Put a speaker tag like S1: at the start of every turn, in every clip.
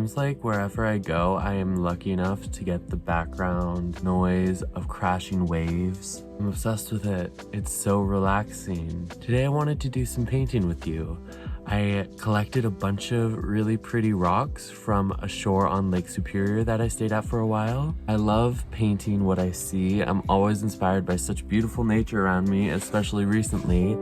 S1: seems like wherever I go, I am lucky enough to get the background noise of crashing waves. I'm obsessed with it. It's so relaxing. Today I wanted to do some painting with you. I collected a bunch of really pretty rocks from a shore on Lake Superior that I stayed at for a while. I love painting what I see. I'm always inspired by such beautiful nature around me, especially recently.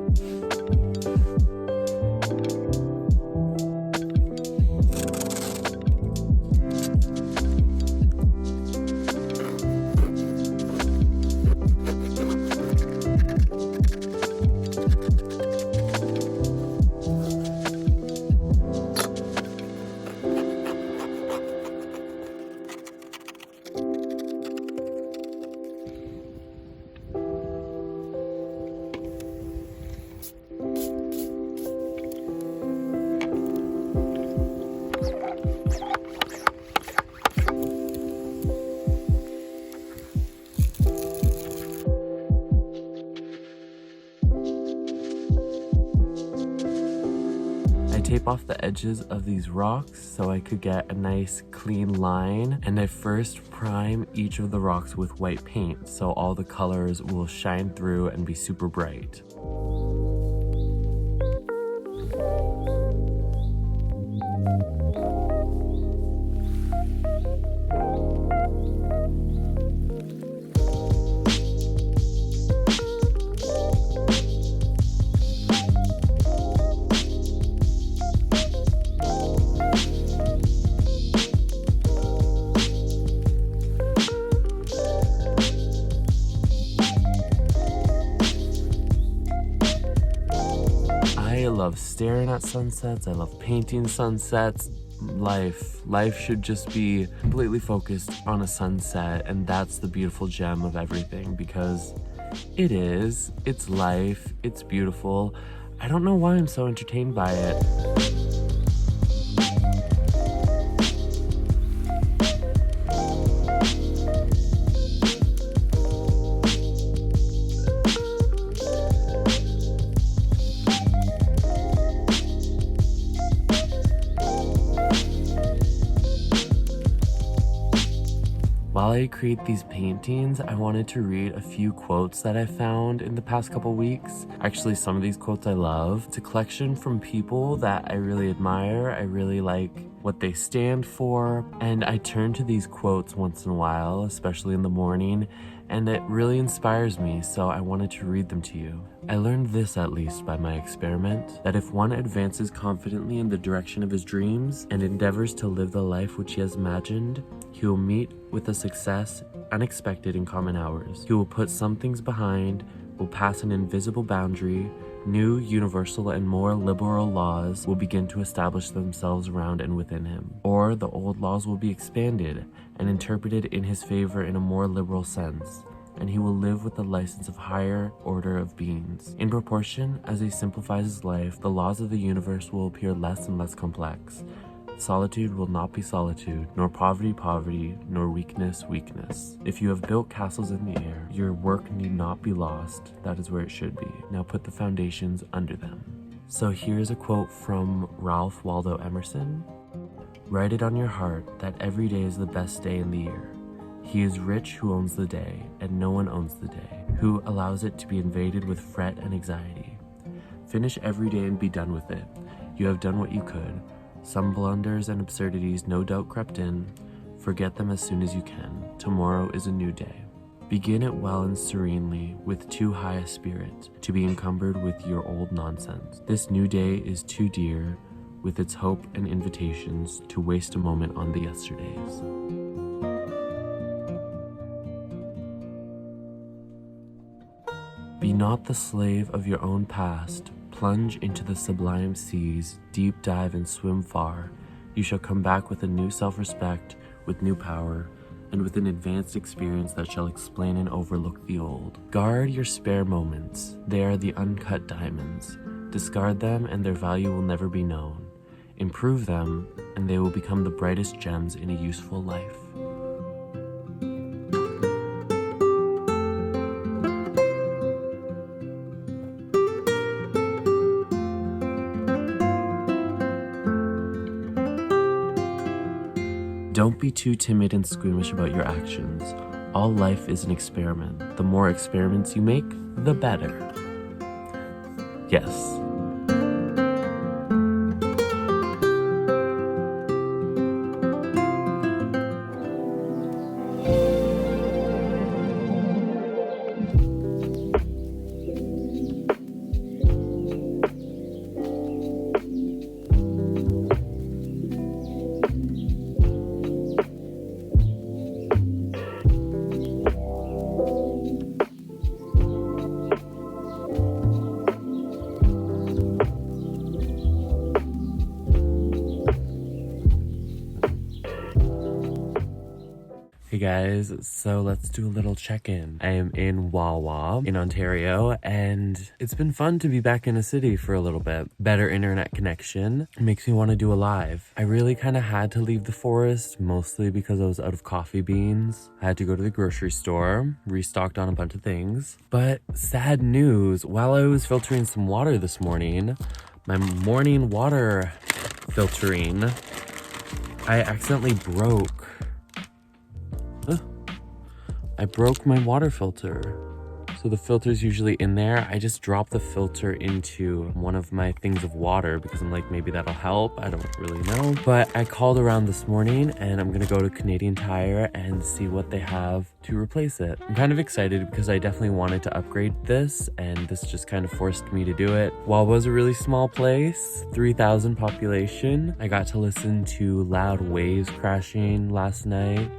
S1: Tape off the edges of these rocks so I could get a nice clean line, and I first prime each of the rocks with white paint so all the colors will shine through and be super bright. I love staring at sunsets. I love painting sunsets. Life should just be completely focused on a sunset, and that's the beautiful gem of everything, because it is. It's life. It's beautiful. I don't know why I'm so entertained by it. While I create these paintings, I wanted to read a few quotes that I found in the past couple weeks. Actually, some of these quotes I love. It's a collection from people that I really admire. I really like what they stand for, and I turn to these quotes once in a while, especially in the morning, and it really inspires me, so I wanted to read them to you. I learned this, at least by my experiment, that if one advances confidently in the direction of his dreams and endeavors to live the life which he has imagined, he will meet with a success unexpected in common hours. He will put some things behind, will pass an invisible boundary. New, universal, and more liberal laws will begin to establish themselves around and within him. Or the old laws will be expanded and interpreted in his favor in a more liberal sense, and he will live with the license of higher order of beings. In proportion as he simplifies his life, the laws of the universe will appear less and less complex. Solitude will not be solitude, nor poverty poverty, nor weakness weakness. If you have built castles in the air, your work need not be lost. That is where it should be. Now put the foundations under them. So here's a quote from Ralph Waldo Emerson. Write it on your heart that every day is the best day in the year. He is rich who owns the day, and no one owns the day, who allows it to be invaded with fret and anxiety. Finish every day and be done with it. You have done what you could. Some blunders and absurdities no doubt crept in. Forget them as soon as you can. Tomorrow is a new day. Begin it well and serenely, with too high a spirit to be encumbered with your old nonsense. This new day is too dear, with its hope and invitations, to waste a moment on the yesterdays. Be not the slave of your own past. Plunge into the sublime seas, deep dive and swim far. You shall come back with a new self-respect, with new power, and with an advanced experience that shall explain and overlook the old. Guard your spare moments. They are the uncut diamonds. Discard them and their value will never be known. Improve them and they will become the brightest gems in a useful life. Don't be too timid and squeamish about your actions. All life is an experiment. The more experiments you make, the better. Yes. Hey guys, so let's do a little check-in. I am in Wawa in Ontario, and it's been fun to be back in a city for a little bit. Better internet connection makes me want to do a live. I really kind of had to leave the forest, mostly because I was out of coffee beans. I had to go to the grocery store, restocked on a bunch of things. But sad news, while I was filtering some water this morning, my morning water filtering, I accidentally broke my water filter. So the filter's usually in there. I just dropped the filter into one of my things of water because I'm like, maybe that'll help. I don't really know. But I called around this morning and I'm gonna go to Canadian Tire and see what they have to replace it. I'm kind of excited because I definitely wanted to upgrade this, and this just kind of forced me to do it. Wawa's a really small place, 3,000 population. I got to listen to loud waves crashing last night.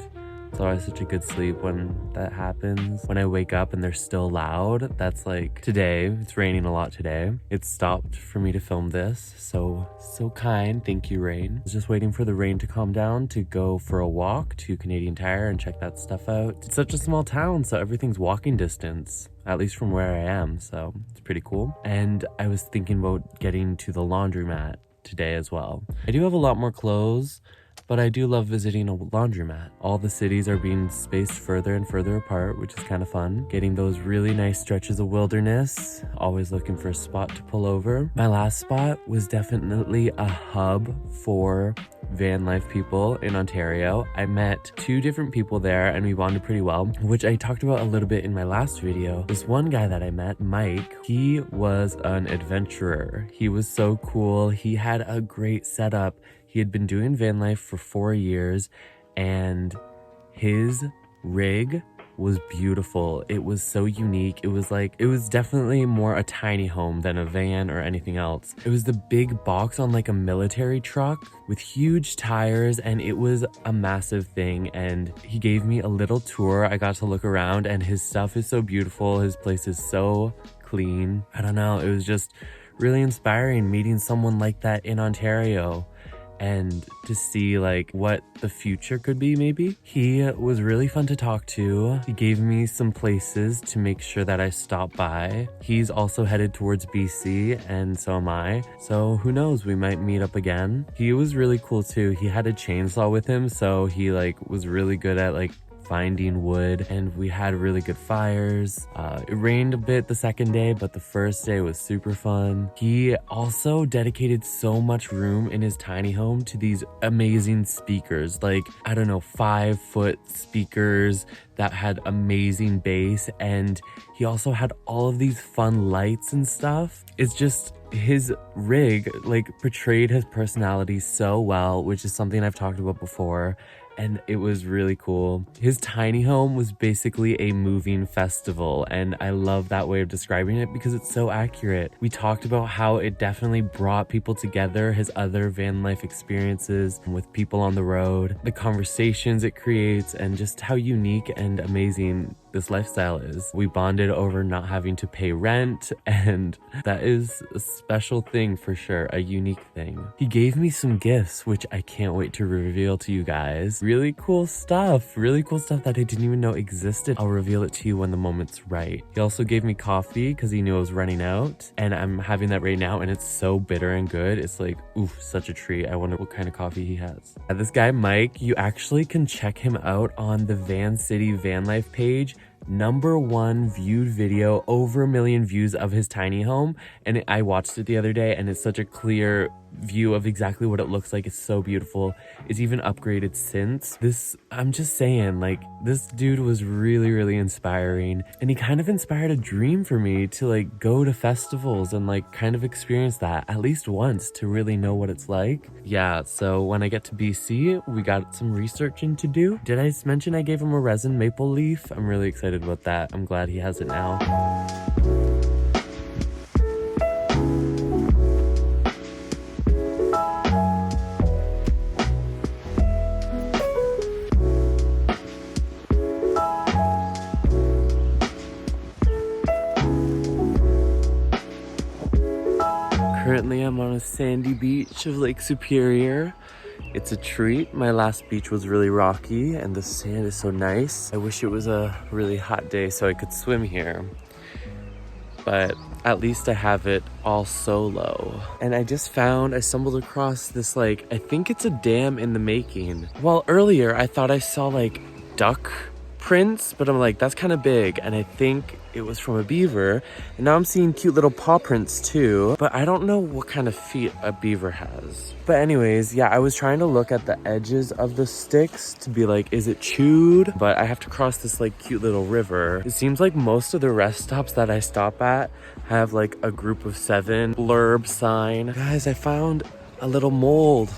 S1: So I have such a good sleep when that happens. When I wake up and they're still loud, that's like today. It's raining a lot today. It stopped for me to film this. So kind. Thank you, rain. I was just waiting for the rain to calm down to go for a walk to Canadian Tire and check that stuff out. It's such a small town, so everything's walking distance, at least from where I am. So it's pretty cool. And I was thinking about getting to the laundromat today as well. I do have a lot more clothes, but I do love visiting a laundromat. All the cities are being spaced further and further apart, which is kind of fun. Getting those really nice stretches of wilderness, always looking for a spot to pull over. My last spot was definitely a hub for van life people in Ontario. I met 2 different people there and we bonded pretty well, which I talked about a little bit in my last video. This one guy that I met, Mike, he was an adventurer. He was so cool. He had a great setup. He had been doing van life for 4 years, and his rig was beautiful. It was so unique. It was definitely more a tiny home than a van or anything else. It was the big box on like a military truck with huge tires, and it was a massive thing. And he gave me a little tour. I got to look around, and his stuff is so beautiful. His place is so clean. I don't know. It was just really inspiring meeting someone like that in Ontario, and to see like what the future could be maybe. He was really fun to talk to. He gave me some places to make sure that I stop by. He's also headed towards BC, and so am I. So who knows, we might meet up again. He was really cool too. He had a chainsaw with him, so he like was really good at like finding wood, and we had really good fires. It rained a bit the second day, but the first day was super fun. He also dedicated so much room in his tiny home to these amazing speakers, like, I don't know, 5-foot speakers that had amazing bass, and he also had all of these fun lights and stuff. It's just, his rig like portrayed his personality so well, which is something I've talked about before, and it was really cool. His tiny home was basically a moving festival, and I love that way of describing it because it's so accurate. We talked about how it definitely brought people together, his other van life experiences with people on the road, the conversations it creates, and just how unique and amazing this lifestyle is. We bonded over not having to pay rent, and that is a special thing for sure, a unique thing. He gave me some gifts, which I can't wait to reveal to you guys. Really cool stuff that I didn't even know existed. I'll reveal it to you when the moment's right. He also gave me coffee because he knew I was running out, and I'm having that right now, and it's so bitter and good. It's like, oof, such a treat. I wonder what kind of coffee he has. This guy, Mike, you actually can check him out on the Van City Van Life page. #1 viewed video, over 1 million views of his tiny home. And I watched it the other day and it's such a clear view of exactly what it looks like. It's so beautiful. It's even upgraded since. I'm just saying, like, this dude was really, really inspiring. And he kind of inspired a dream for me to like go to festivals and like kind of experience that at least once to really know what it's like. Yeah, so when I get to BC, we got some researching to do. Did I mention I gave him a resin maple leaf? I'm really excited about that. I'm glad he has it now. Currently, I'm on a sandy beach of Lake Superior. It's a treat. My last beach was really rocky and the sand is so nice. I wish it was a really hot day so I could swim here. But at least I have it all solo. And I stumbled across this, like, I think it's a dam in the making. Well, earlier I thought I saw like duck prints, but I'm like, that's kind of big. And I think it was from a beaver. And now I'm seeing cute little paw prints too, but I don't know what kind of feet a beaver has. But anyways, yeah, I was trying to look at the edges of the sticks to be like, is it chewed? But I have to cross this like cute little river. It seems like most of the rest stops that I stop at have like a group of 7 blurb sign. Guys, I found a little mold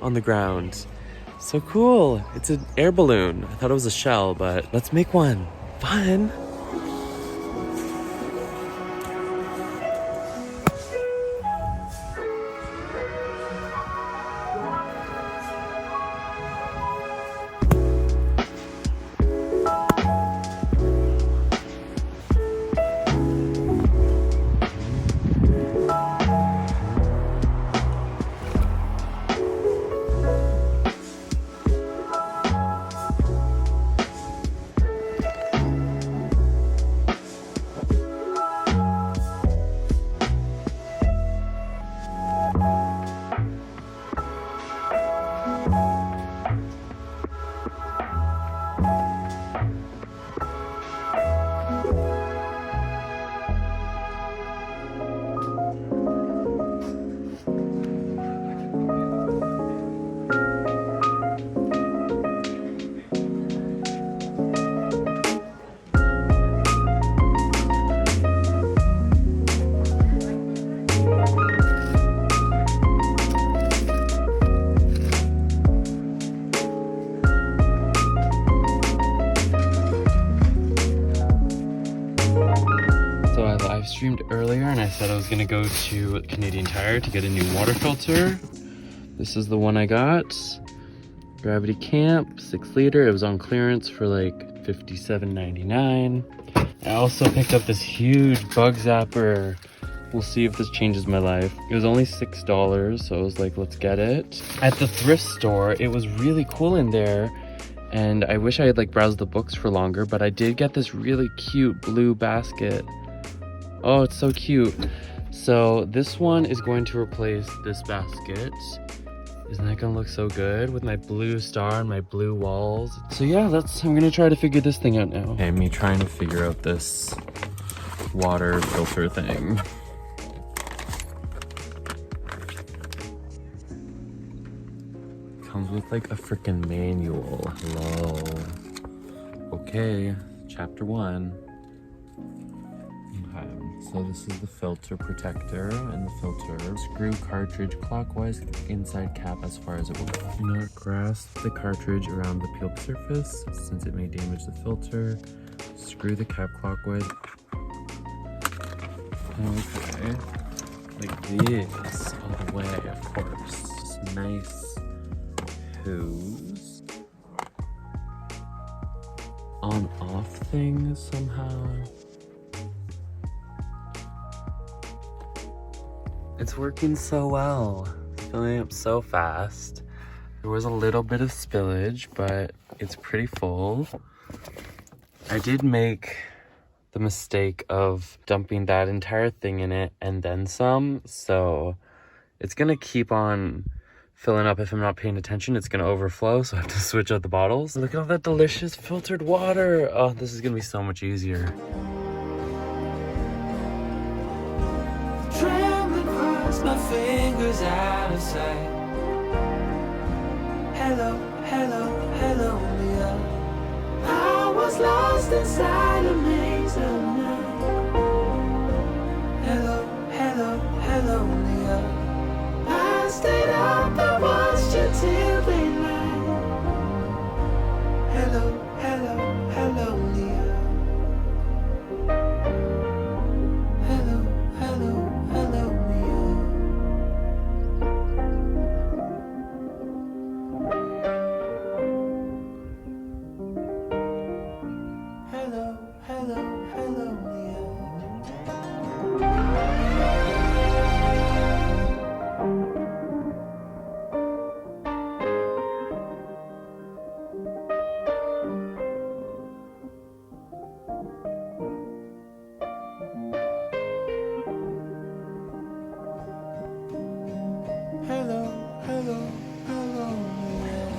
S1: on the ground. So cool. It's an air balloon. I thought it was a shell, but let's make one. Fun. Streamed earlier and I said I was gonna go to Canadian Tire to get a new water filter. This is the one I got. Gravity Camp, 6 liter. It was on clearance for like $57.99. I also picked up this huge bug zapper. We'll see if this changes my life. It was only $6, so I was like, let's get it. At the thrift store, it was really cool in there. And I wish I had like browsed the books for longer, but I did get this really cute blue basket. Oh, it's so cute. So this one is going to replace this basket. Isn't that gonna look so good with my blue star and my blue walls? So yeah, I'm gonna try to figure this thing out now. Okay, me trying to figure out this water filter thing. Comes with like a freaking manual. Hello. Okay, chapter 1. So this is the filter protector and the filter. Screw cartridge clockwise, inside cap as far as it will go. Do not grasp the cartridge around the peeled surface since it may damage the filter. Screw the cap clockwise. Okay. Like this all the way, of course. Just nice hose. On-off thing somehow. It's working so well. It's filling up so fast. There was a little bit of spillage, but it's pretty full. I did make the mistake of dumping that entire thing in it and then some, so it's gonna keep on filling up if I'm not paying attention. It's gonna overflow, so I have to switch out the bottles. Look at all that delicious filtered water. Oh, this is gonna be so much easier. Trembling across my fingers out of sight. Hello, hello, hello, Leah. I was lost inside a maze of night. Hello, hello, hello, Leah. I stayed up and watched you till daylight. Hello, hello, hello, Leah. Hello, hello, hello, Leah. Hello, hello, hello, Leah. Hello, hello, hello, Leah.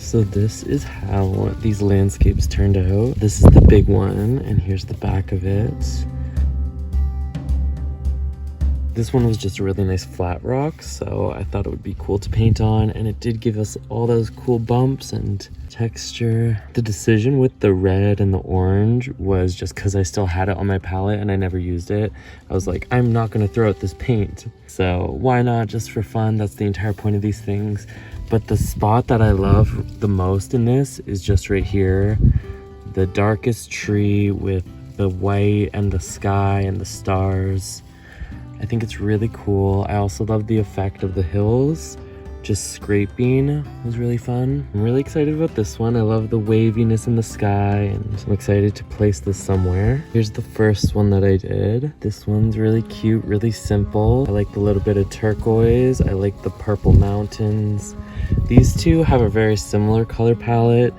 S1: So this is how these landscapes turned out. This is the big one, and here's the back of it. This one was just a really nice flat rock, so I thought it would be cool to paint on, and it did give us all those cool bumps and texture. The decision with the red and the orange was just because I still had it on my palette and I never used it. I was like, I'm not gonna throw out this paint, so why not, just for fun? That's the entire point of these things. But the spot that I love the most in this is just right here. The darkest tree with the white and the sky and the stars. I think it's really cool. I also love the effect of the hills. Just scraping was really fun. I'm really excited about this one. I love the waviness in the sky, and I'm excited to place this somewhere. Here's the first one that I did. This one's really cute, really simple. I like the little bit of turquoise. I like the purple mountains. These two have a very similar color palette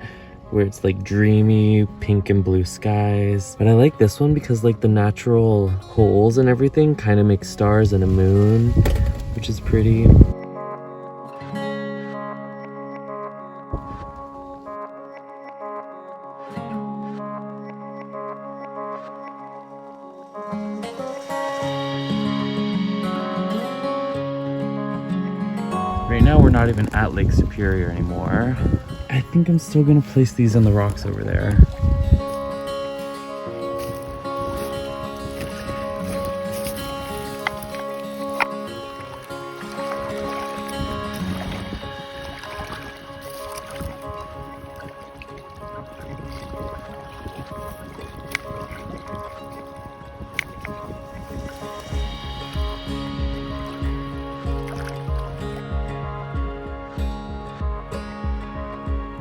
S1: where it's like dreamy pink and blue skies. But I like this one because like the natural holes and everything kind of make stars and a moon, which is pretty. Right now we're not even at Lake Superior anymore. I think I'm still gonna place these on the rocks over there.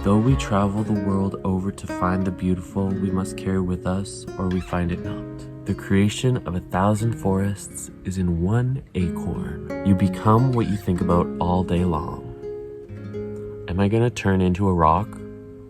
S1: Though we travel the world over to find the beautiful we must carry with us, or we find it not. The creation of 1,000 forests is in one acorn. You become what you think about all day long. Am I gonna turn into a rock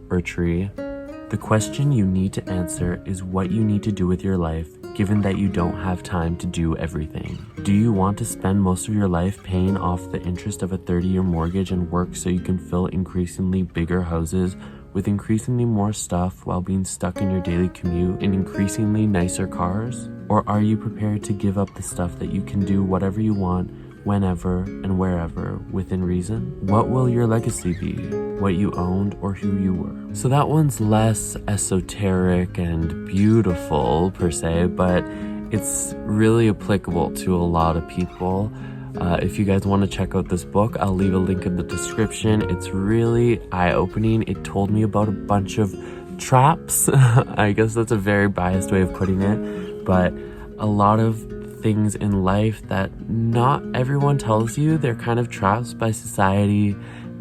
S1: or a tree? The question you need to answer is what you need to do with your life given that you don't have time to do everything? Do you want to spend most of your life paying off the interest of a 30-year mortgage and work so you can fill increasingly bigger houses with increasingly more stuff while being stuck in your daily commute in increasingly nicer cars? Or are you prepared to give up the stuff that you can do whatever you want, whenever and wherever, within reason? What will your legacy be? What you owned or who you were? So that one's less esoteric and beautiful per se, but it's really applicable to a lot of people. If you guys want to check out this book, I'll leave a link in the description. It's really eye-opening. It told me about a bunch of traps. I guess that's a very biased way of putting it, but a lot of things in life that not everyone tells you. They're kind of traps by society,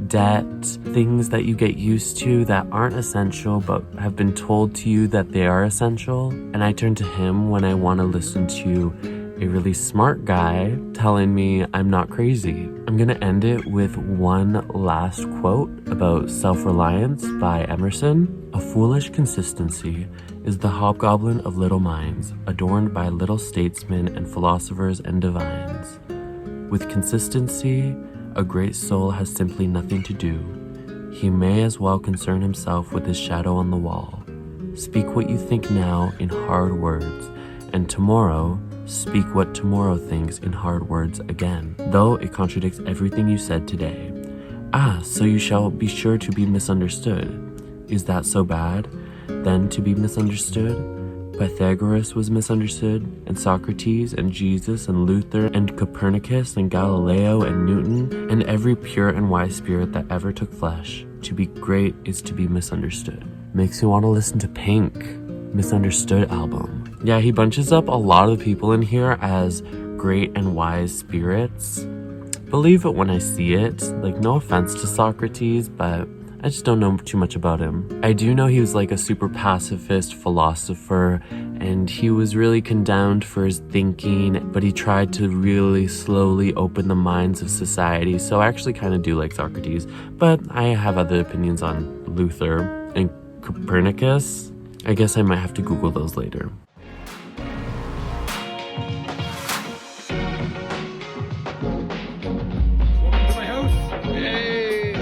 S1: debt, things that you get used to that aren't essential but have been told to you that they are essential. And I turn to him when I want to listen to a really smart guy telling me I'm not crazy. I'm gonna end it with one last quote about self-reliance by Emerson. A foolish consistency is the hobgoblin of little minds, adorned by little statesmen and philosophers and divines. With consistency, a great soul has simply nothing to do. He may as well concern himself with his shadow on the wall. Speak what you think now in hard words, and tomorrow speak what tomorrow thinks in hard words again, though it contradicts everything you said today. Ah, so you shall be sure to be misunderstood. Is that so bad, then, to be misunderstood? Pythagoras was misunderstood, and Socrates, and Jesus, and Luther, and Copernicus, and Galileo, and Newton, and every pure and wise spirit that ever took flesh. To be great is to be misunderstood. Makes me want to listen to Pink, Misunderstood album. Yeah, he bunches up a lot of the people in here as great and wise spirits. Believe it when I see it. Like, no offense to Socrates, but I just don't know too much about him. I do know he was like a super pacifist philosopher, and he was really condemned for his thinking, but he tried to really slowly open the minds of society. So I actually kind of do like Socrates, but I have other opinions on Luther and Copernicus. I guess I might have to Google those later.
S2: Welcome to my house. Hey!